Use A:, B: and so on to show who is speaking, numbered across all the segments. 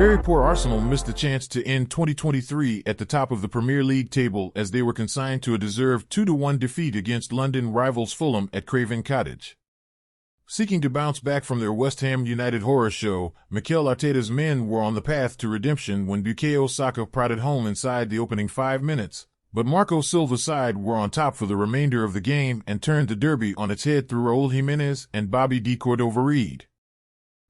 A: very poor Arsenal missed a chance to end 2023 at the top of the Premier League table as they were consigned to a deserved 2-1 defeat against London rivals Fulham at Craven Cottage. Seeking to bounce back from their West Ham United horror show, Mikel Arteta's men were on the path to redemption when Bukayo Saka prodded home inside the opening 5 minutes. But Marco Silva's side were on top for the remainder of the game and turned the derby on its head through Raul Jimenez and Bobby de Cordova-Reid.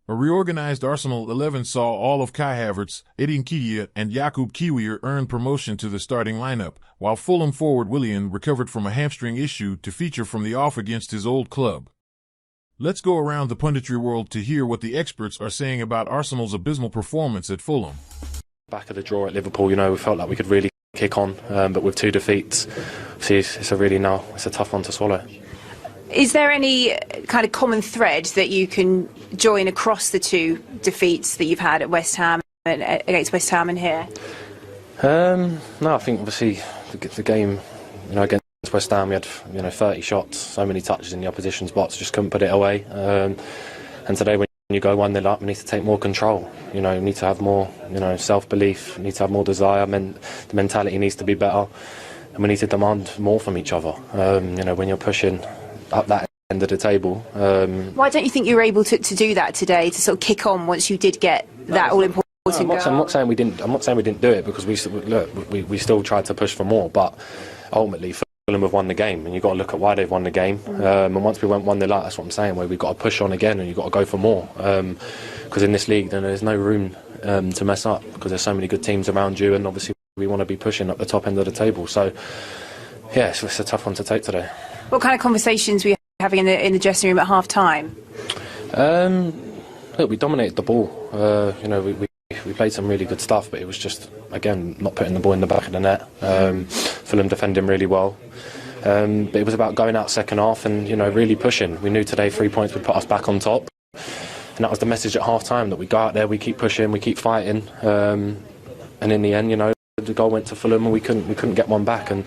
A: A reorganized Arsenal 11 saw all of Kai Havertz, Eddie Nketiah, and Jakub Kiwior earn promotion to the starting lineup, while Fulham forward Willian recovered from a hamstring issue to feature from the off against his old club. Let's go around the punditry world to hear what the experts are saying about Arsenal's abysmal performance at Fulham.
B: Back of the draw at Liverpool, we felt like we could really kick on, but with 2 defeats, it's a tough one to swallow.
C: Is there any kind of common thread that you can join across the 2 defeats that you've had at West Ham and against West Ham and here?
B: No, I think obviously the game, against West Ham, we had 30 shots, so many touches in the opposition's box, just couldn't put it away. And today, when you go 1-0 up, we need to take more control. We need to have more, self-belief. We need to have more desire. The mentality needs to be better, and we need to demand more from each other. When you're pushing up that end of the table.
C: Why don't you think you were able to do that today, to sort of kick on once you did get that all-important goal?
B: I'm not saying we didn't do it, because we still tried to push for more, but ultimately Fulham have won the game, and you've got to look at why they've won the game. And once we went 1-0 up, that's what I'm saying, where we've got to push on again and you've got to go for more. Because in this league, then there's no room to mess up, because there's so many good teams around you, and obviously we want to be pushing up the top end of the table. So yeah, it's a tough one to take today.
C: What kind of conversations were you having in the dressing room at half time?
B: Look, we dominated the ball. We played some really good stuff, but it was just, again, not putting the ball in the back of the net. Fulham defending really well. But it was about going out second half and really pushing. We knew today 3 points would put us back on top, and that was the message at half time, that we go out there, we keep pushing, we keep fighting, and in the end, the goal went to Fulham and we couldn't get one back. And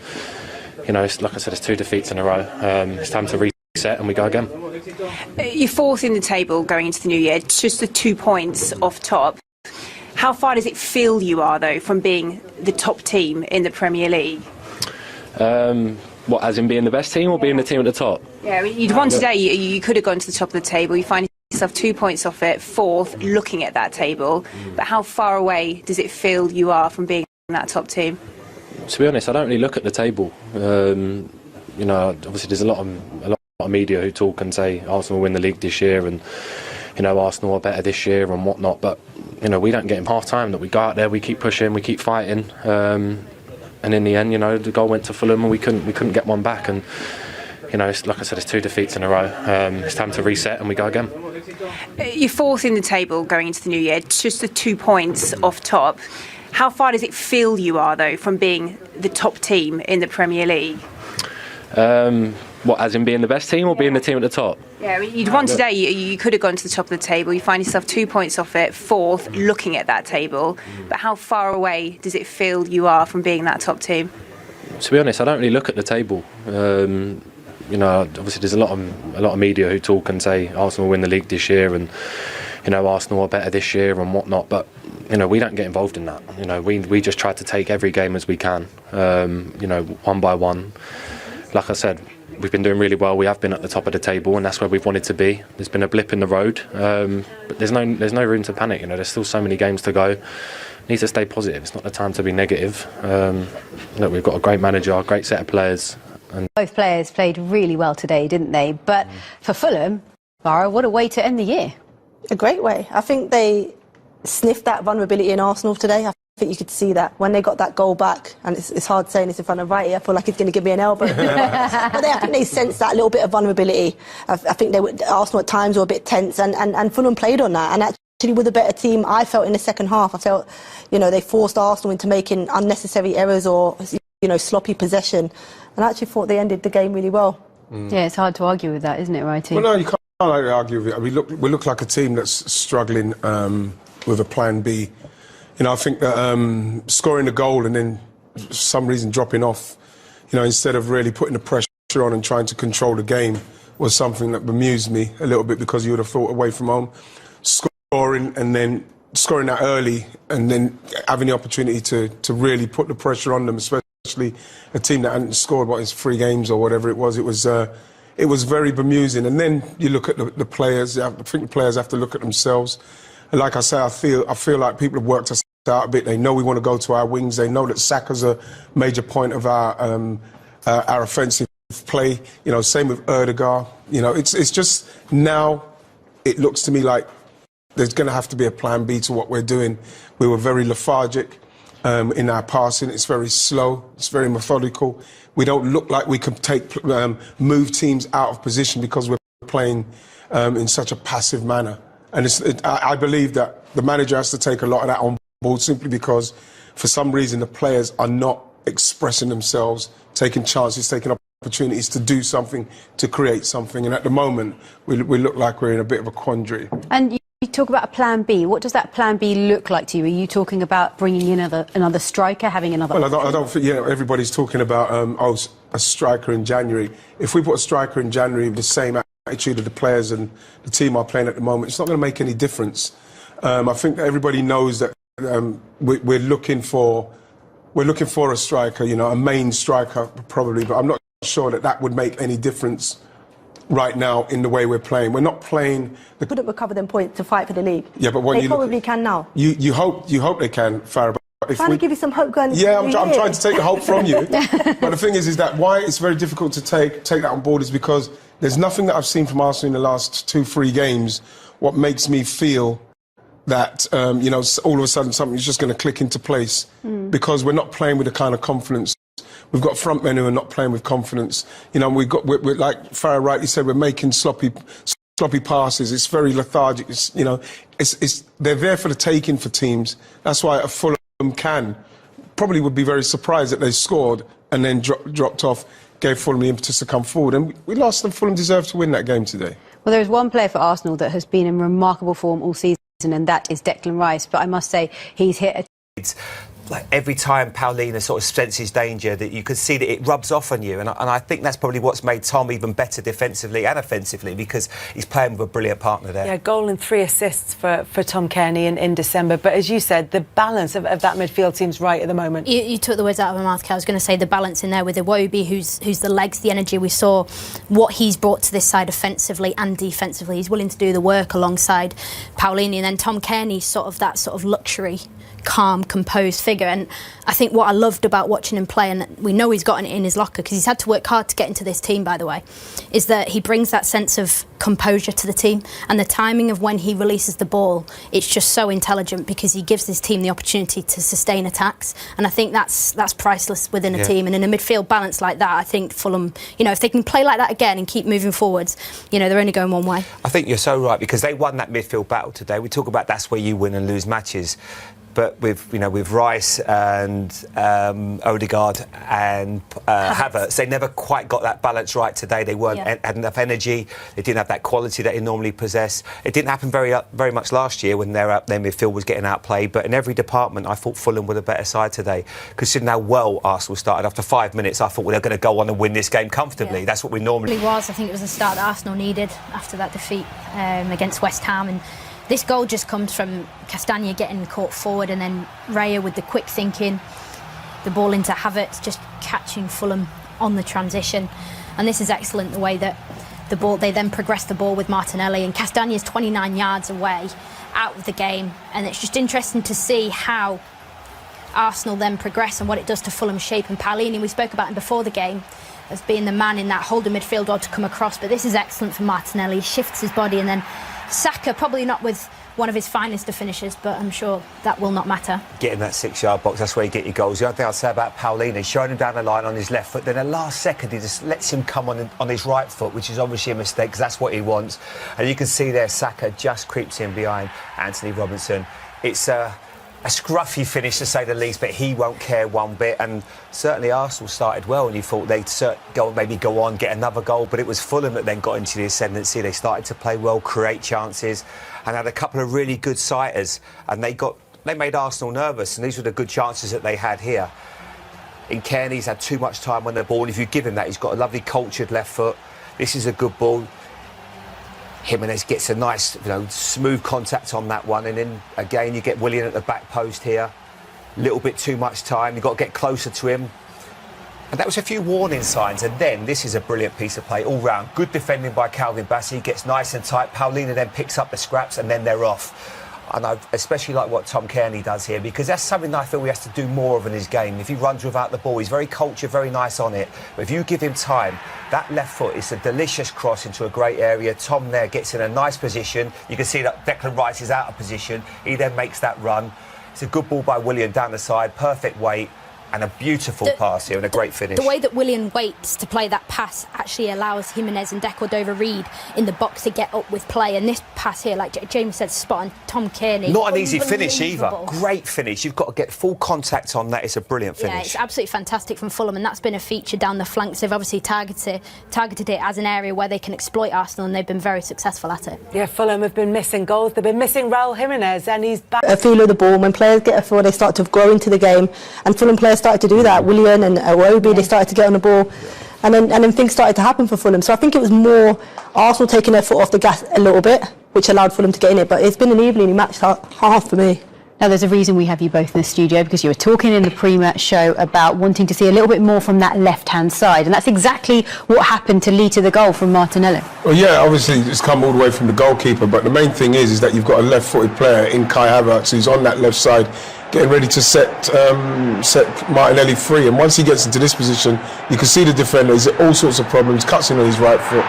B: it's, like I said, it's 2 defeats in a row. It's time to reset and we go again.
C: You're 4th in the table going into the new year, just the 2 points off top. How far does it feel you are, though, from being the top team in the Premier League?
B: What, as in being the best team or being the team at the top?
C: Yeah, you'd won today, you could have gone to the top of the table. You find yourself 2 points off it, 4th, looking at that table. But how far away does it feel you are from being that top team?
B: To be honest, I don't really look at the table. Obviously there's a lot of media who talk and say Arsenal will win the league this year, and Arsenal are better this year and whatnot. But we don't get in half time, that we go out there, we keep pushing, we keep fighting, and in the end, the goal went to Fulham and we couldn't get one back. And it's, like I said, it's 2 defeats in a row. It's time to reset and we go again.
C: You're 4th in the table going into the new year, just the 2 points off top. How far does it feel you are, though, from being the top team in the Premier League?
B: What, as in being the best team or being the team at the top?
C: Yeah, you'd won today, you could have gone to the top of the table. You find yourself 2 points off it, 4th, looking at that table. But how far away does it feel you are from being that top team?
B: To be honest, I don't really look at the table. Obviously there's a lot of media who talk and say Arsenal will win the league this year, and Arsenal are better this year and whatnot. But we don't get involved in that. We just try to take every game as we can. One by one. Like I said, we've been doing really well. We have been at the top of the table, and that's where we've wanted to be. There's been a blip in the road, but there's no room to panic. There's still so many games to go. Need to stay positive. It's not the time to be negative. Look, we've got a great manager, a great set of players. And
D: both players played really well today, didn't they? But for Fulham, Lara, what a way to end the year.
E: A great way. I think they sniffed that vulnerability in Arsenal today. I think you could see that when they got that goal back, and it's hard saying this in front of Wright. I feel like he's going to give me an elbow. But I think they sensed that little bit of vulnerability. I think Arsenal at times were a bit tense, and Fulham played on that. And actually, with a better team, I felt in the second half, I felt, they forced Arsenal into making unnecessary errors or, sloppy possession. And I actually thought they ended the game really well.
D: Yeah, it's hard to argue with that, isn't it, Wrighty?
F: Well, no, you can't argue with it. We look like a team that's struggling with a plan B. I think that scoring a goal and then for some reason dropping off, instead of really putting the pressure on and trying to control the game, was something that bemused me a little bit, because you would have thought away from home, scoring and then scoring that early and then having the opportunity to really put the pressure on them, especially a team that hadn't scored, 3 games or whatever it was. It was very bemusing. And then you look at the players. I think the players have to look at themselves. And like I say, I feel like people have worked us out a bit. They know we want to go to our wings. They know that Saka's a major point of our offensive play. You know, same with Erdegaard. You know, it's just now it looks to me like there's going to have to be a plan B to what we're doing. We were very lethargic in our passing. It's very slow. It's very methodical. We don't look like we can move teams out of position because we're playing in such a passive manner. And I believe that the manager has to take a lot of that on board simply because, for some reason, the players are not expressing themselves, taking chances, taking opportunities to do something, to create something. And at the moment, we look like we're in a bit of a quandary.
D: And you talk about a plan B. What does that plan B look like to you? Are you talking about bringing in another striker, having another...
F: Well, I don't think, everybody's talking about, a striker in January. If we put a striker in January with the same attitude of the players and the team are playing at the moment, it's not going to make any difference. I think that everybody knows that we're looking for a striker, a main striker probably, but I'm not sure that would make any difference right now in the way we're playing. We're not playing...
E: Couldn't recover them points to fight for the league.
F: Yeah, but when
E: they probably can now.
F: You hope they can, Farah.
E: Trying to give you some hope going.
F: Yeah, I'm trying to take the hope from you. But the thing is that why it's very difficult to take that on board is because there's nothing that I've seen from Arsenal in the last 2-3 games what makes me feel that all of a sudden something's just going to click into place because we're not playing with the kind of confidence. We've got front men who are not playing with confidence. We're like Farah rightly said, we're making sloppy passes. It's very lethargic. They're there for the taking for teams. That's why a Fulham probably would be very surprised that they scored and then dropped off, gave Fulham the impetus to come forward. And we lost, and Fulham deserved to win that game today.
D: Well, there is one player for Arsenal that has been in remarkable form all season, and that is Declan Rice. But I must say, he's hit a...
G: It's like every time Paulina sort of senses danger, that you could see that it rubs off on you. And I think that's probably what's made Tom even better defensively and offensively, because he's playing with a brilliant partner there.
H: Yeah, goal and 3 assists for Tom Kearney in December. But as you said, the balance of that midfield seems right at the moment.
I: You took the words out of my mouth, Kel. I was going to say the balance in there with Iwobi, who's the legs, the energy. We saw what he's brought to this side offensively and defensively. He's willing to do the work alongside Paulini. And then Tom Kearney's sort of luxury, calm, composed figure. And I think what I loved about watching him play, and we know he's got it in his locker because he's had to work hard to get into this team, by the way, is that he brings that sense of composure to the team, and the timing of when he releases the ball, it's just so intelligent because he gives his team the opportunity to sustain attacks. And I think that's priceless within a team. And in a midfield balance like that, I think Fulham, if they can play like that again and keep moving forwards, they're only going one way.
G: I think you're so right, because they won that midfield battle today. We talk about that's where you win and lose matches. But with Rice and Odegaard and Havertz, they never quite got that balance right today. They had enough energy. They didn't have that quality that they normally possess. It didn't happen very much last year when their midfield was getting outplayed. But in every department, I thought Fulham were the better side today. Considering how well Arsenal started, after 5 minutes, I thought they're going to go on and win this game comfortably. Yeah. That's what we normally...
I: It was. I think it was the start that Arsenal needed after that defeat against West Ham. And this goal just comes from Castagna getting caught forward, and then Raya with the quick thinking, the ball into Havertz, just catching Fulham on the transition. And this is excellent, the way that they then progress the ball with Martinelli, and Castagna is 29 yards away out of the game. And it's just interesting to see how Arsenal then progress and what it does to Fulham's shape. And Paulini, we spoke about him before the game as being the man in that holding midfield or to come across, but this is excellent for Martinelli. He shifts his body, and then Saka, probably not with one of his finest of finishes, but I'm sure that will not matter.
G: Get in that 6-yard box, that's where you get your goals. The other thing I'd say about Paulini, he's showing him down the line on his left foot, then the last second he just lets him come on his right foot, which is obviously a mistake because that's what he wants. And you can see there Saka just creeps in behind Anthony Robinson. It's a scruffy finish, to say the least, but he won't care one bit. And certainly Arsenal started well, and you thought they'd maybe go on, get another goal, but it was Fulham that then got into the ascendancy. They started to play well, create chances, and had a couple of really good sighters, and they made Arsenal nervous, and these were the good chances that they had here. In Kearney's had too much time on the ball, and if you give him that, he's got a lovely cultured left foot. This is a good ball. Jimenez gets a nice, smooth contact on that one, and then again you get Willian at the back post here. Little bit too much time. You've got to get closer to him. And that was a few warning signs. And then this is a brilliant piece of play all round. Good defending by Calvin Bassey. Gets nice and tight. Paulina then picks up the scraps and then they're off. And I especially like what Tom Kearney does here, because that's something that I feel he has to do more of in his game. If he runs without the ball, he's very cultured, very nice on it. But if you give him time, that left foot is a delicious cross into a great area. Tom there gets in a nice position. You can see that Declan Wright is out of position. He then makes that run. It's a good ball by Willian down the side, perfect weight, and a beautiful pass here and a great finish.
I: The way that Willian waits to play that pass actually allows Jimenez and Cordova-Reid in the box to get up with play. And this pass here, like James said, spot on. Tom Kearney.
G: Not an easy finish either. Great finish. You've got to get full contact on that. It's a brilliant finish.
I: Yeah, it's absolutely fantastic from Fulham, and that's been a feature down the flanks. They've obviously targeted it as an area where they can exploit Arsenal, and they've been very successful at it.
H: Yeah, Fulham have been missing goals. They've been missing Raul Jimenez, and he's back.
E: A feel of the ball. When players get a feel, they start to grow into the game, and Fulham players started to do that. Willian and Iwobi, they started to get on the ball, and then things started to happen for Fulham. So I think it was more Arsenal taking their foot off the gas a little bit, which allowed Fulham to get in it. But it's been an evenly matched half for me.
D: Now, there's a reason we have you both in the studio, because you were talking in the pre-match show about wanting to see a little bit more from that left-hand side, and that's exactly what happened to lead to the goal from Martinelli.
F: Well, yeah, obviously it's come all the way from the goalkeeper, but the main thing is that you've got a left-footed player in Kai Havertz who's on that left side, getting ready to set Martinelli free. And once he gets into this position, you can see the defender. He's all sorts of problems, cuts in on his right foot,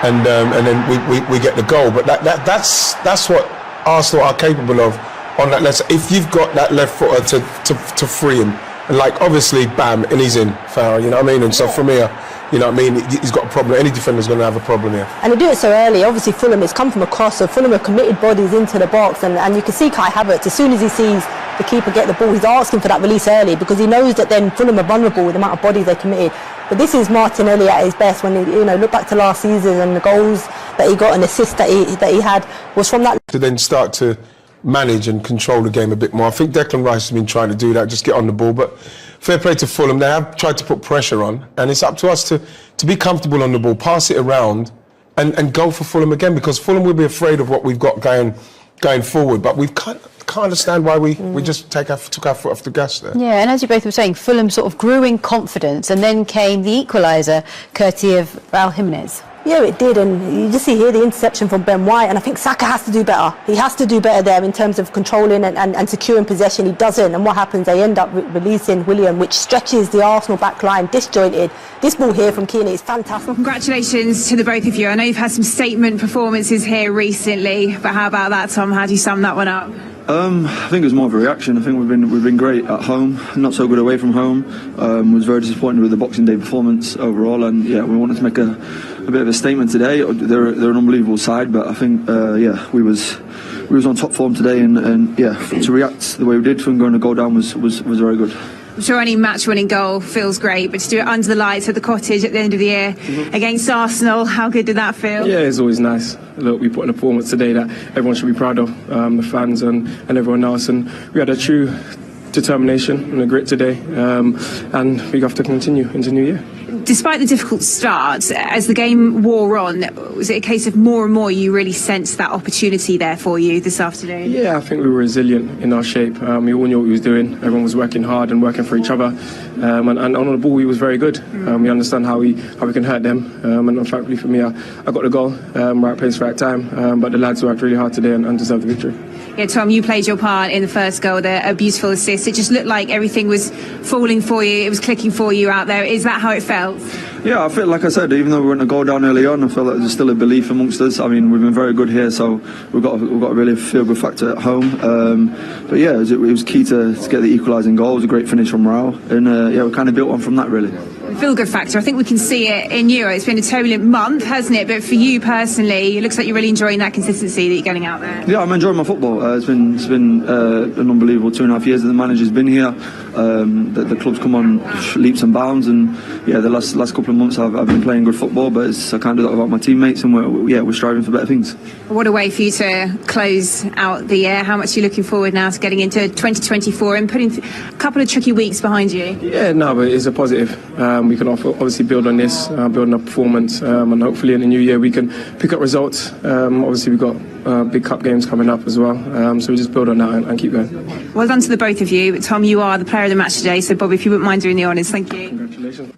F: and then we get the goal. But that's what Arsenal are capable of on that left. If you've got that left footer to free him, and like obviously, bam, and he's in Farah. You know what I mean? And so from here, you know what I mean, he's got a problem. Any defender's going to have a problem here.
E: And they do it so early. Obviously, Fulham, it's come from a cross, so Fulham have committed bodies into the box, and you can see Kai Havertz, as soon as he sees the keeper get the ball, he's asking for that release early, because he knows that then Fulham are vulnerable with the amount of bodies they committed. But this is Martinelli at his best. When he, look back to last season and the goals that he got and assists that he had was from that.
F: To then start to manage and control the game a bit more. I think Declan Rice has been trying to do that, just get on the ball. But fair play to Fulham, they have tried to put pressure on, and it's up to us to be comfortable on the ball, pass it around, and go for Fulham again, because Fulham will be afraid of what we've got going forward. But we can't understand why we just took our foot off the gas there.
D: Yeah, and as you both were saying, Fulham sort of grew in confidence, and then came the equaliser, courtesy of Raul Jimenez.
E: Yeah, it did, and you just see here the interception from Ben White, and I think Saka has to do better. He has to do better there in terms of controlling and securing possession. He doesn't, and what happens, they end up releasing William, which stretches the Arsenal back line, disjointed. This ball here from Kearney is fantastic.
C: Well, congratulations to the both of you. I know you've had some statement performances here recently, but how about that, Tom? How do you sum that one up?
J: I think it was more of a reaction. I think we've been great at home, not so good away from home. Was very disappointed with the Boxing Day performance overall, and yeah, we wanted to make a bit of a statement today. They're an unbelievable side, but I think we was on top form today, and to react the way we did from going to go down was very good.
C: I'm sure any match-winning goal feels great, but to do it under the lights at the Cottage at the end of the year against Arsenal, how good did that feel?
K: Yeah, it's always nice. Look, we put in a performance today that everyone should be proud of, the fans and everyone else, and we had a true determination and a grit today, and we have to continue into New Year.
C: Despite the difficult start, as the game wore on, was it a case of more and more you really sensed that opportunity there for you this afternoon?
K: Yeah, I think we were resilient in our shape. We all knew what we was doing. Everyone was working hard and working for each other. And on the ball, we was very good. We understand how we can hurt them. And unfortunately for me, I got the goal, right place, right time. But the lads worked really hard today and deserved the victory.
C: Yeah, Tom, you played your part in the first goal there, a beautiful assist. It just looked like everything was falling for you, it was clicking for you out there. Is that how it felt?
J: Yeah, I feel like I said, even though we went to go down early on, I feel like there's still a belief amongst us. I mean, we've been very good here, so we've got a really feel-good factor at home. But yeah, it was key to get the equalising goal. It was a great finish from Raul, and we kind of built on from that, really.
C: Feel-good factor, I think we can see it in you. It's been a turbulent month, hasn't it? But for you personally, it looks like you're really enjoying that consistency that you're getting out there.
J: Yeah, I'm enjoying my football. It's been an unbelievable 2.5 years that the manager's been here. The club's come on leaps and bounds, and yeah, the last couple of months I've been playing good football, but I can't do that without my teammates, and we're striving for better things.
C: What a way for you to close out the year. How much are you looking forward now to getting into 2024 and putting a couple of tricky weeks behind you?
K: Yeah, no, but it's a positive. we can obviously build on this, build on our performance, and hopefully in the new year we can pick up results. Obviously we've got big cup games coming up as well, so we just build on that and keep going.
C: Well done to the both of you. Tom, you are the player of the match today, so Bob, if you wouldn't mind doing the honours, thank you.
K: Congratulations.